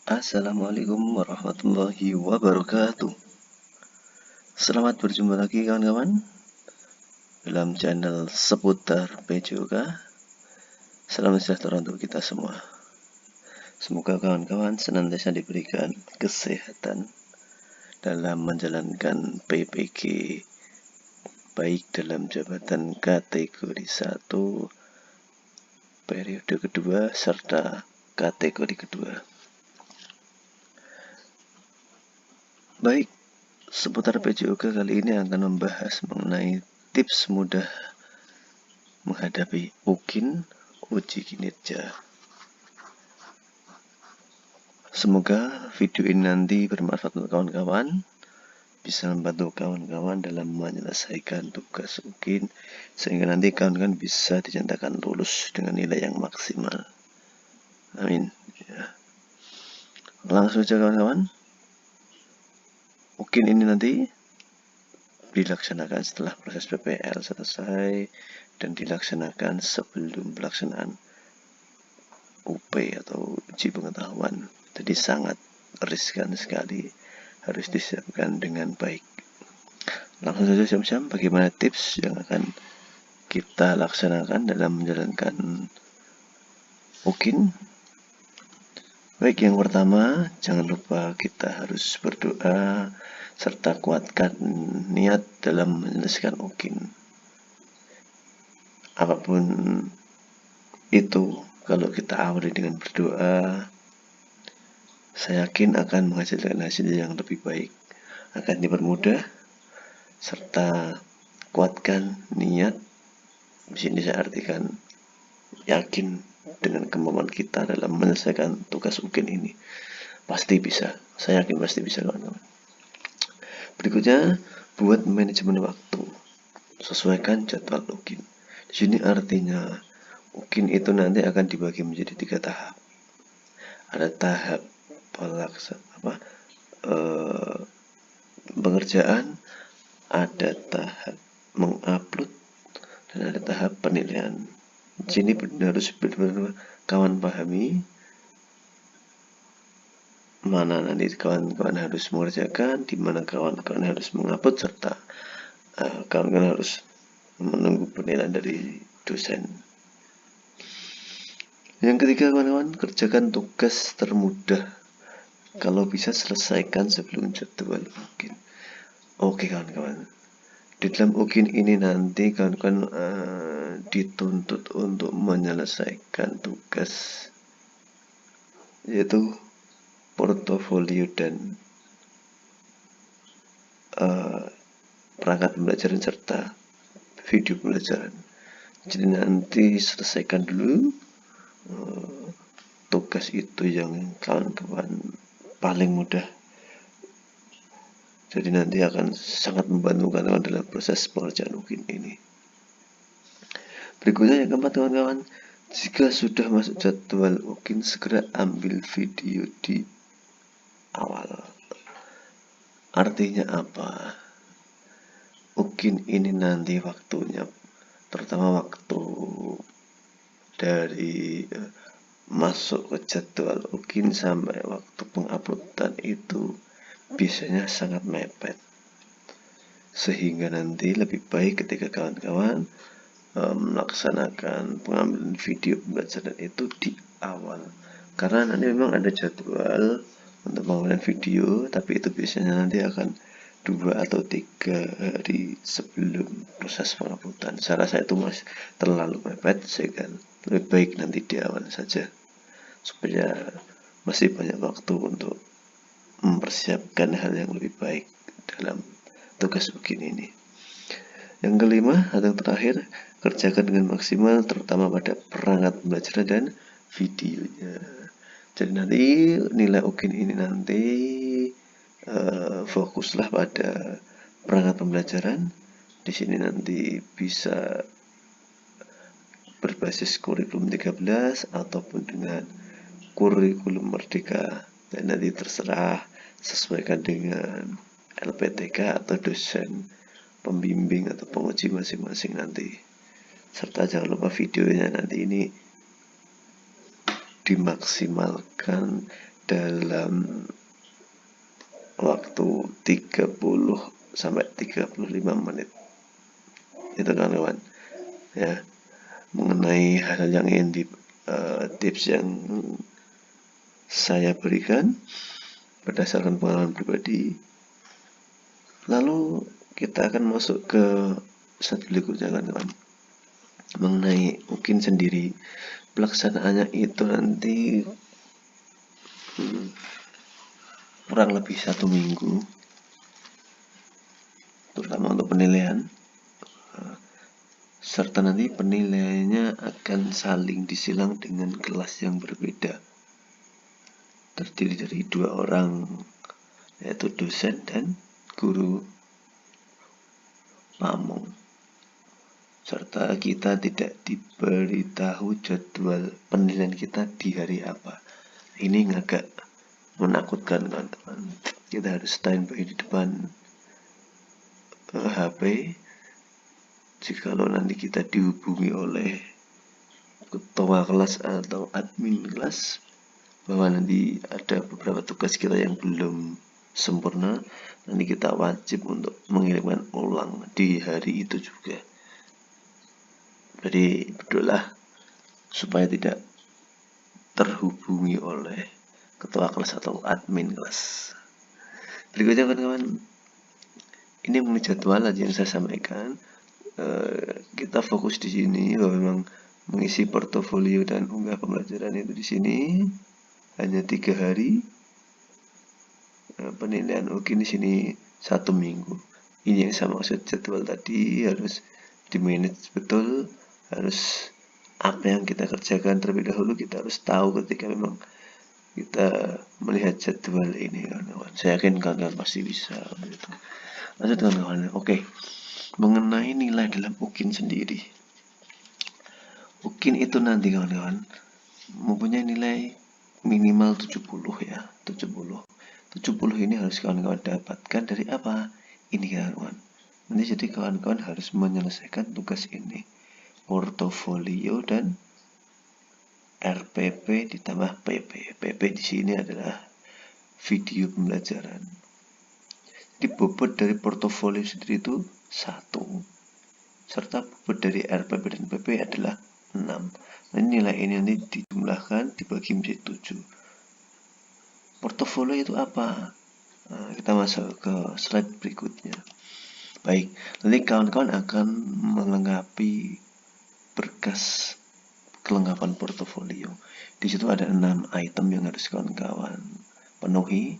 Assalamualaikum warahmatullahi wabarakatuh. Selamat berjumpa lagi kawan-kawan dalam channel seputar PJOK. Salam sejahtera untuk kita semua. Semoga kawan-kawan senantiasa diberikan kesehatan dalam menjalankan PPG, baik dalam jabatan kategori 1, periode kedua, serta kategori kedua. Baik, seputar PJOK kali ini akan membahas mengenai tips mudah menghadapi UKIN, uji kinerja. Semoga video ini nanti bermanfaat untuk kawan-kawan, bisa membantu kawan-kawan dalam menyelesaikan tugas UKIN, sehingga nanti kawan-kawan bisa dinyatakan lulus dengan nilai yang maksimal. Amin. Ya. Langsung saja kawan-kawan. UKIN ini nanti dilaksanakan setelah proses PPL selesai dan dilaksanakan sebelum pelaksanaan UP atau uji pengetahuan. Jadi sangat riskan sekali, harus disiapkan dengan baik. Langsung saja siap-siap bagaimana tips yang akan kita laksanakan dalam menjalankan UKIN. Baik, yang pertama, jangan lupa kita harus berdoa serta kuatkan niat dalam menyelesaikan UKIN. Apapun itu, kalau kita awali dengan berdoa, saya yakin akan menghasilkan hasil yang lebih baik, akan dipermudah, serta kuatkan niat. Di sini saya artikan yakin dengan kemampuan kita dalam menyelesaikan tugas UKIN ini. Pasti bisa, saya yakin pasti bisa kawan-kawan. Berikutnya, buat manajemen waktu, sesuaikan jadwal UKIN. Di sini artinya UKIN itu nanti akan dibagi menjadi 3 tahap. Ada tahap pengerjaan, ada tahap mengupload, dan ada tahap penilaian. Di sini harus benar-benar kawan pahami mana nanti kawan-kawan harus mengerjakan, di mana kawan-kawan harus mengupload, serta kawan-kawan harus menunggu penilaian dari dosen. Yang ketiga, kawan-kawan, kerjakan tugas termudah. Kalau bisa selesaikan sebelum jadwal UKIN. Oke kawan-kawan, di dalam UKIN ini nanti kawan-kawan dituntut untuk menyelesaikan tugas, yaitu portofolio dan perangkat pembelajaran serta video pembelajaran. Jadi nanti selesaikan dulu tugas itu yang kawan-kawan paling mudah. Jadi nanti akan sangat membantu kawan-kawan dalam proses pengerjaan UKIN ini. Berikutnya yang keempat kawan-kawan, jika sudah masuk jadwal UKIN, segera ambil video di awal. Artinya apa? UKIN ini nanti waktunya, terutama waktu dari masuk ke jadwal UKIN sampai waktu penguploadan itu biasanya sangat mepet, sehingga nanti lebih baik ketika kawan-kawan melaksanakan pengambilan video pembelajaran itu di awal, karena nanti memang ada jadwal untuk pengambilan video, tapi itu biasanya nanti akan 2 atau 3 hari sebelum proses penguploadan. Saya rasa itu masih terlalu mepet, sehingga lebih baik nanti di awal saja, supaya masih banyak waktu untuk mempersiapkan hal yang lebih baik dalam tugas UKIN ini. Yang kelima atau terakhir, kerjakan dengan maksimal, terutama pada perangkat pembelajaran dan videonya. Jadi nanti nilai UKIN ini nanti fokuslah pada perangkat pembelajaran. Di sini nanti bisa berbasis kurikulum 13 ataupun dengan kurikulum merdeka, dan nanti terserah, sesuaikan dengan LPTK atau dosen pembimbing atau penguji masing-masing nanti. Serta jangan lupa videonya nanti ini dimaksimalkan dalam waktu 30 sampai 35 menit. Itu kawan-kawan ya, mengenai hal yang ingin tips yang saya berikan berdasarkan pengalaman pribadi. Lalu kita akan masuk ke slide berikutnya kawan-kawan, mengenai UKIN sendiri. Pelaksanaannya itu nanti kurang lebih 1 minggu, terutama untuk penilaian, serta nanti penilaiannya akan saling disilang dengan kelas yang berbeda, terdiri dari 2 orang, yaitu dosen dan guru pamong, serta kita tidak diberitahu jadwal penilaian kita di hari apa. Ini agak menakutkan kawan-kawan. Kita harus standby di depan HP. Jikalau nanti kita dihubungi oleh ketua kelas atau admin kelas bahwa nanti ada beberapa tugas kita yang belum sempurna, nanti kita wajib untuk mengirimkan ulang di hari itu juga. Jadi berdoalah supaya tidak terhubungi oleh ketua kelas atau admin kelas. Berikutnya kawan-kawan, ini mengenai jadwal aja yang saya sampaikan. Kita fokus di sini bahwa memang mengisi portofolio dan unggah pembelajaran itu di sini hanya 3 hari. Penilaian UKIN di sini 1 minggu. Ini yang saya maksud, jadwal tadi harus di-manage betul, harus apa yang kita kerjakan terlebih dahulu kita harus tahu ketika memang kita melihat jadwal ini kawan-kawan. Saya yakin kalian pasti bisa gitu. Lanjut kawan-kawan. Oke. Mengenai nilai dalam UKIN sendiri. UKIN itu nanti kawan-kawan mempunyai nilai minimal 70 ya, 70. 70 ini harus kawan-kawan dapatkan dari apa? Ini kawan-kawan. Nanti jadi kawan-kawan harus menyelesaikan tugas ini. Portofolio dan RPP ditambah PP. PP di sini adalah video pembelajaran. Di bobot dari portofolio sendiri itu 1, serta bobot dari RPP dan PP adalah 6. Nah, nilai ini nanti dijumlahkan dibagi menjadi 7. Portofolio itu apa? Nah, kita masuk ke slide berikutnya. Baik, nanti kawan-kawan akan melengkapi berkas kelengkapan portofolio. Di situ ada 6 item yang harus kawan-kawan penuhi.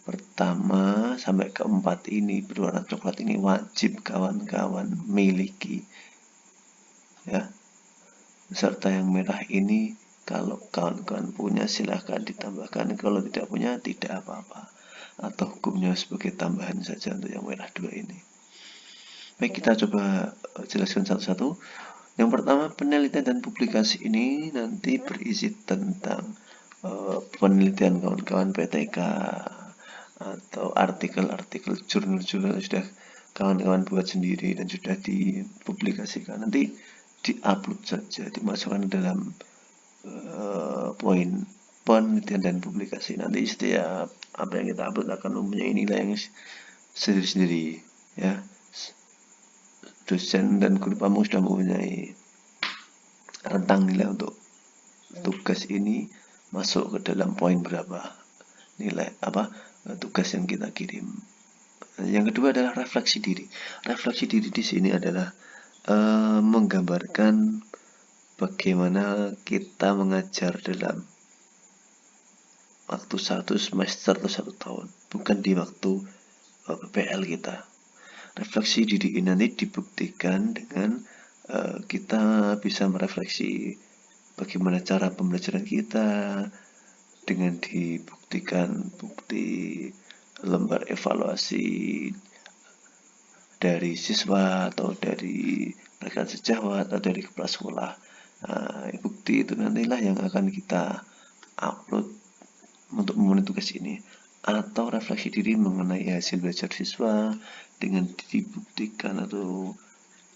Pertama sampai keempat ini berwarna coklat ini wajib kawan-kawan miliki, ya. Serta yang merah ini kalau kawan-kawan punya silahkan ditambahkan, kalau tidak punya tidak apa-apa, atau hukumnya sebagai tambahan saja untuk yang merah 2 ini. Baik, kita coba jelaskan satu-satu. Yang pertama, penelitian dan publikasi ini nanti berisi tentang penelitian kawan-kawan PTK atau artikel-artikel jurnal-jurnal sudah kawan-kawan buat sendiri dan sudah dipublikasikan. Nanti di-upload saja, dimasukkan dalam poin penelitian dan publikasi. Nanti setiap apa yang kita upload akan mempunyai nilai yang sendiri-sendiri, ya. Dosen dan guru pamong sudah mempunyai rentang nilai untuk tugas ini masuk ke dalam poin berapa nilai tugas yang kita kirim. Yang kedua adalah refleksi diri. Refleksi diri di sini adalah menggambarkan bagaimana kita mengajar dalam waktu 1 semester atau 1 tahun, bukan di waktu PPL kita. Refleksi diri ini nanti dibuktikan dengan kita bisa merefleksi bagaimana cara pembelajaran kita dengan dibuktikan bukti lembar evaluasi dari siswa atau dari rekan sejawat atau dari kepala sekolah. Bukti itu nantilah yang akan kita upload untuk memenuhi tugas ini, atau refleksi diri mengenai hasil belajar siswa dengan dibuktikan atau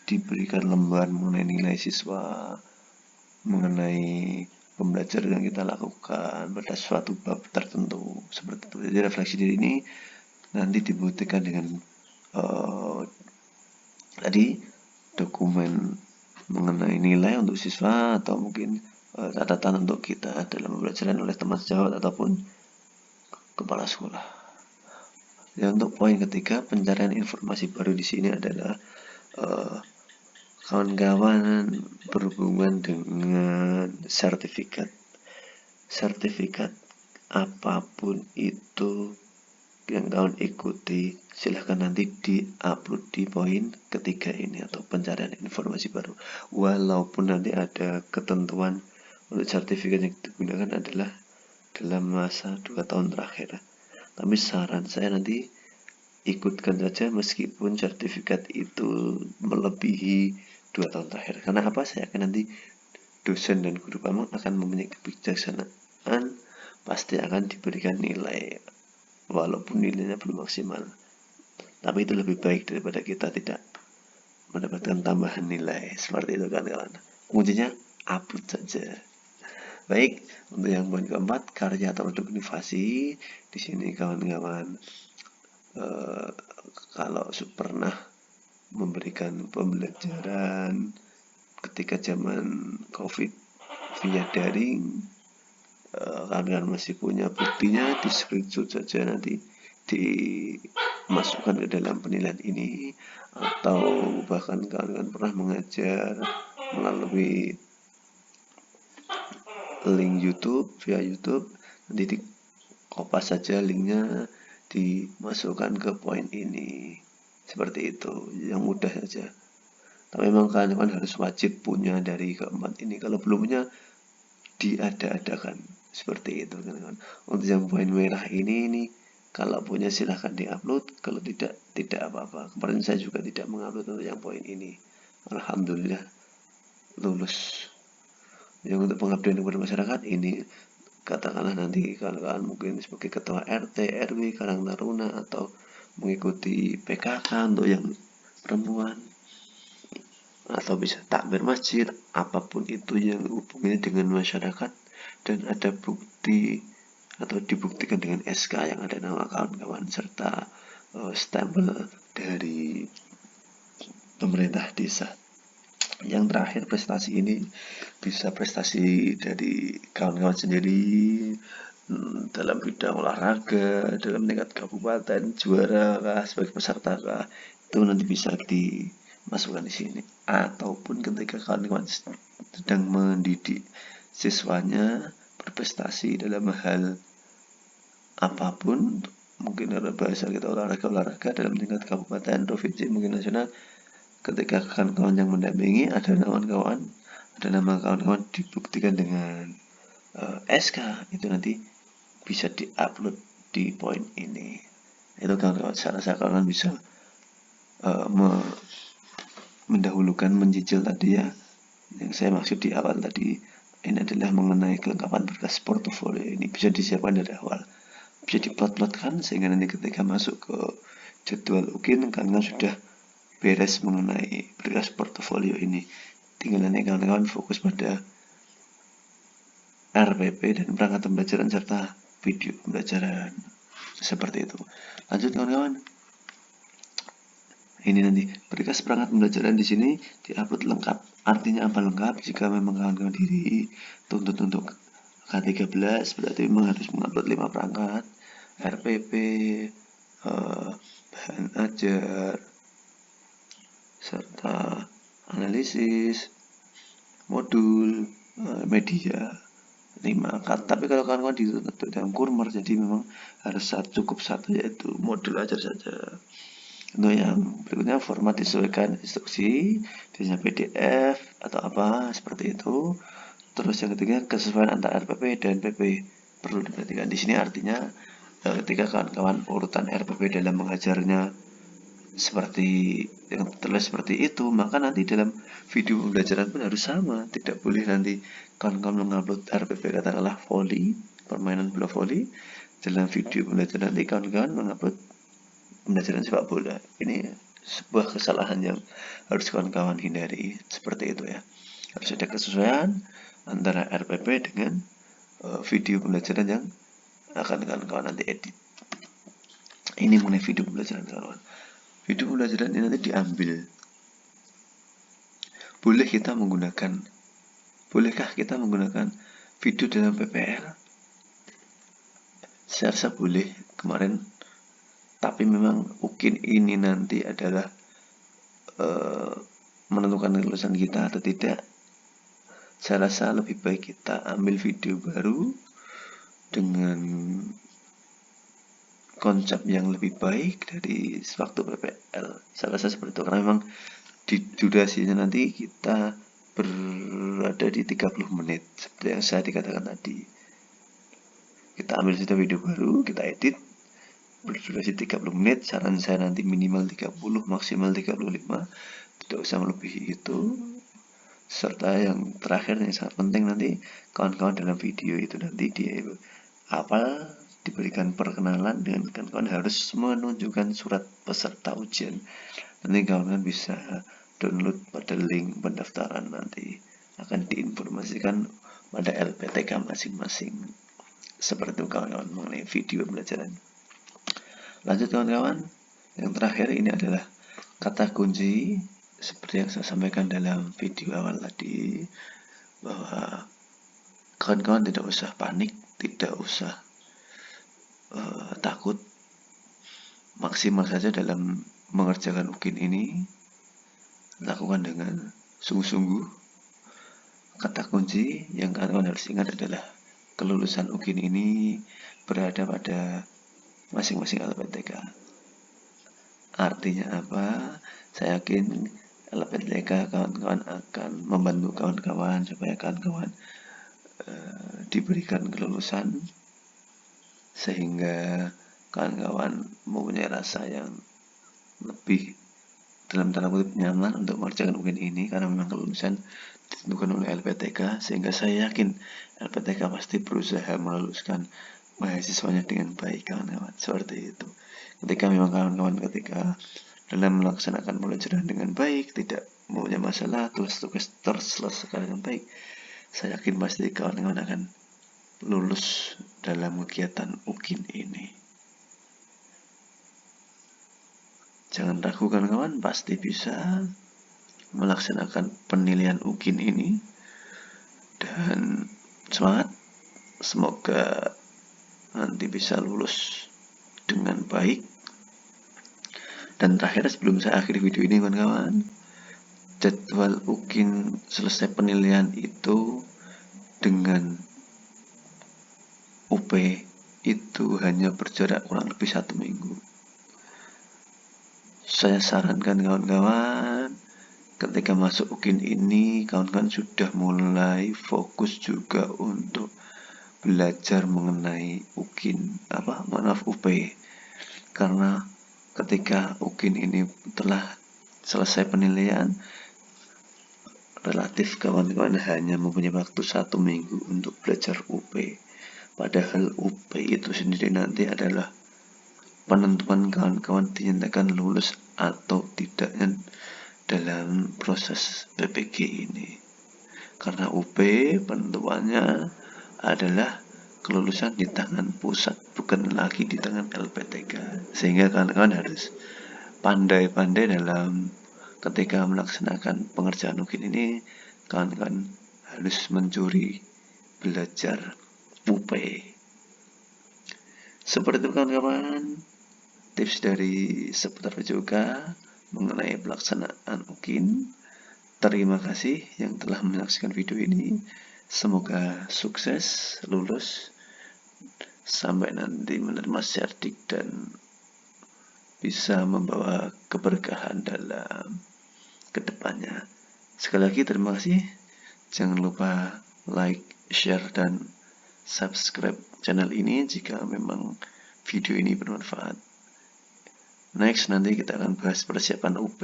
diberikan lembar mengenai nilai siswa, mengenai pembelajaran yang kita lakukan pada suatu bab tertentu seperti itu. Jadi refleksi diri ini nanti dibuktikan dengan tadi dokumen mengenai nilai untuk siswa atau mungkin catatan untuk kita dalam pembelajaran oleh teman sejawat ataupun kepala sekolah. Ya, untuk poin ketiga, pencarian informasi baru di sini adalah kawan-kawan berhubungan dengan sertifikat. Sertifikat apapun itu yang kawan ikuti, silahkan nanti di-upload di poin ketiga ini atau pencarian informasi baru. Walaupun nanti ada ketentuan untuk sertifikat yang digunakan adalah dalam masa 2 tahun terakhir. Tapi saran saya nanti ikutkan saja meskipun sertifikat itu melebihi 2 tahun terakhir. Karena apa? Saya akan nanti dosen dan guru kamu akan mempunyai kebijaksanaan, pasti akan diberikan nilai walaupun nilainya belum maksimal. Tapi itu lebih baik daripada kita tidak mendapatkan tambahan nilai. Seperti itu kan kawan. Kuncinya upload saja. Baik, untuk yang poin keempat, karya atau produk inovasi. Di sini kawan-kawan kalau pernah memberikan pembelajaran ketika zaman COVID via daring, kalian masih punya buktinya, di screenshot saja nanti dimasukkan ke dalam penilaian ini, atau bahkan kalian pernah mengajar melalui link YouTube via YouTube, nanti di kopas saja linknya, dimasukkan ke poin ini, seperti itu, yang mudah saja. Tapi memang kalian harus wajib punya dari keempat ini. Kalau belum punya, diada-adakan seperti itu kan. Untuk yang poin merah ini kalau punya silahkan diupload, kalau tidak apa-apa. Kemarin saya juga tidak mengupload untuk yang poin ini, alhamdulillah lulus. Yang untuk pengabdian kepada masyarakat ini, katakanlah nanti kalian mungkin sebagai ketua RT, RW, Karang Taruna, atau mengikuti PKK untuk yang perempuan, atau bisa takmir masjid, apapun itu yang hubungannya dengan masyarakat dan ada bukti atau dibuktikan dengan SK yang ada nama kawan-kawan serta stempel dari pemerintah desa. Yang terakhir, prestasi ini bisa prestasi dari kawan-kawan sendiri dalam bidang olahraga, dalam tingkat kabupaten, juara kah, sebagai peserta kah, itu nanti bisa dimasukkan di sini. Ataupun ketika kawan-kawan sedang mendidik siswanya berprestasi dalam hal apapun, mungkin ada bahasa kita olahraga dalam tingkat kabupaten, provinsi, mungkin nasional, ketika kawan-kawan yang mendampingi ada nama kawan-kawan dibuktikan dengan SK, itu nanti bisa diupload di poin ini. Itu kawan-kawan, saya rasa kawan bisa mendahulukan mencicil tadi ya. Yang saya maksud di awal tadi ini adalah mengenai kelengkapan berkas portofolio. Ini bisa disiapkan dari awal, bisa diplot-plotkan sehingga nanti ketika masuk ke jadwal UKIN kalian sudah beres mengenai berkas portofolio ini. Tinggal nanti kawan-kawan fokus pada RPP dan perangkat pembelajaran serta video pembelajaran, seperti itu. Lanjut kawan-kawan. Ini nanti berkas perangkat pembelajaran di sini diupload lengkap. Artinya apa lengkap? Jika memang kawan-kawan dituntut untuk K13, berarti memang harus mengupload 5 perangkat, RPP, bahan ajar, serta analisis, modul, media, 5 angkat. Tapi kalau kawan-kawan dituntut dalam kurmer, jadi memang harus cukup satu, yaitu modul ajar saja. Untuk yang berikutnya, format disesuaikan instruksi, biasanya PDF atau apa seperti itu. Terus yang ketiga, kesesuaian antara RPP dan PP perlu diperhatikan. Di sini artinya ketika kawan-kawan urutan RPP dalam mengajarnya seperti yang tertulis seperti itu, maka nanti dalam video pembelajaran pun harus sama. Tidak boleh nanti kawan-kawan mengupload RPP katakanlah voli, permainan bola voli, dalam video pembelajaran nanti kawan-kawan mengupload pembelajaran sepak bola. Ini sebuah kesalahan yang harus kawan-kawan hindari, seperti itu ya. Harus ada kesesuaian antara RPP dengan video pembelajaran yang akan kawan-kawan nanti edit. Ini mengenai video pembelajaran kawan. Video pembelajaran ini nanti diambil. Bolehkah kita menggunakan video dalam PPL? Saya rasa boleh kemarin, tapi memang UKIN ini nanti adalah menentukan kelulusan kita atau tidak. Saya rasa lebih baik kita ambil video baru dengan konsep yang lebih baik dari waktu PPL. Saya rasa seperti itu, karena memang di durasinya nanti kita berada di 30 menit seperti yang saya dikatakan tadi. Kita ambil saja video baru, kita edit berdurasi 30 menit. Saran saya nanti minimal 30, maksimal 35, tidak usah melebihi itu. Serta yang terakhir yang sangat penting, nanti kawan-kawan dalam video itu nanti di awal diberikan perkenalan dengan kawan-kawan harus menunjukkan surat peserta ujian. Nanti kawan-kawan bisa download pada link pendaftaran, nanti akan diinformasikan pada LPTK masing-masing. Seperti itu kawan-kawan mengenai video pembelajaran. Lanjut kawan-kawan, yang terakhir ini adalah kata kunci. Seperti yang saya sampaikan dalam video awal tadi, bahwa kawan-kawan tidak usah panik, tidak usah takut, maksimal saja dalam mengerjakan UKIN ini. Lakukan dengan sungguh-sungguh. Kata kunci yang kawan-kawan harus ingat adalah kelulusan UKIN ini berada pada masing-masing LPTK. Artinya apa? Saya yakin LPTK kawan-kawan akan membantu kawan-kawan supaya kawan-kawan diberikan kelulusan, sehingga kawan-kawan mempunyai rasa yang lebih dalam tanda kutip nyaman untuk mengerjakan UKIN ini, karena memang kelulusan ditentukan oleh LPTK, sehingga saya yakin LPTK pasti berusaha meluluskan mahasiswanya dengan baik kawan-kawan. Seperti itu. Ketika memang kawan-kawan dalam melaksanakan pembelajaran dengan baik, tidak mempunyai masalah, tugas-tugas terselesaikan dengan baik, saya yakin pasti kawan-kawan akan lulus dalam kegiatan UKIN ini. Jangan ragu kawan-kawan, pasti bisa melaksanakan penilaian UKIN ini. Dan semangat, semoga nanti bisa lulus dengan baik. Dan terakhir, sebelum saya akhiri video ini kawan-kawan, jadwal UKIN selesai penilaian itu dengan UP itu hanya berjarak kurang lebih 1 minggu. Saya sarankan kawan-kawan, ketika masuk UKIN ini, kawan-kawan sudah mulai fokus juga untuk belajar mengenai UKIN, UP. Karena ketika UKIN ini telah selesai penilaian, relatif kawan-kawan hanya mempunyai waktu 1 minggu untuk belajar UP. Padahal UP itu sendiri nanti adalah penentuan kawan-kawan dinyatakan lulus atau tidaknya dalam proses PPG ini. Karena UP penentuannya adalah kelulusan di tangan pusat, bukan lagi di tangan LPTK. Sehingga kawan-kawan harus pandai-pandai dalam ketika melaksanakan pengerjaan UKIN ini, kawan-kawan harus mencuri belajar UP. Seperti itu kawan-kawan, tips dari seputar juga mengenai pelaksanaan UKIN. Terima kasih yang telah menyaksikan video ini. Semoga sukses, lulus, sampai nanti menerima sertik dan bisa membawa keberkahan dalam kedepannya. Sekali lagi terima kasih. Jangan lupa like, share, dan subscribe channel ini jika memang video ini bermanfaat. Next, nanti kita akan bahas persiapan UP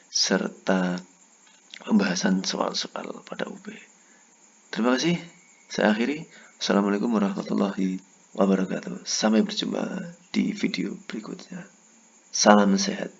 serta pembahasan soal-soal pada UP. Terima kasih. Saya akhiri. Assalamualaikum warahmatullahi wabarakatuh. Sampai berjumpa di video berikutnya. Salam sehat.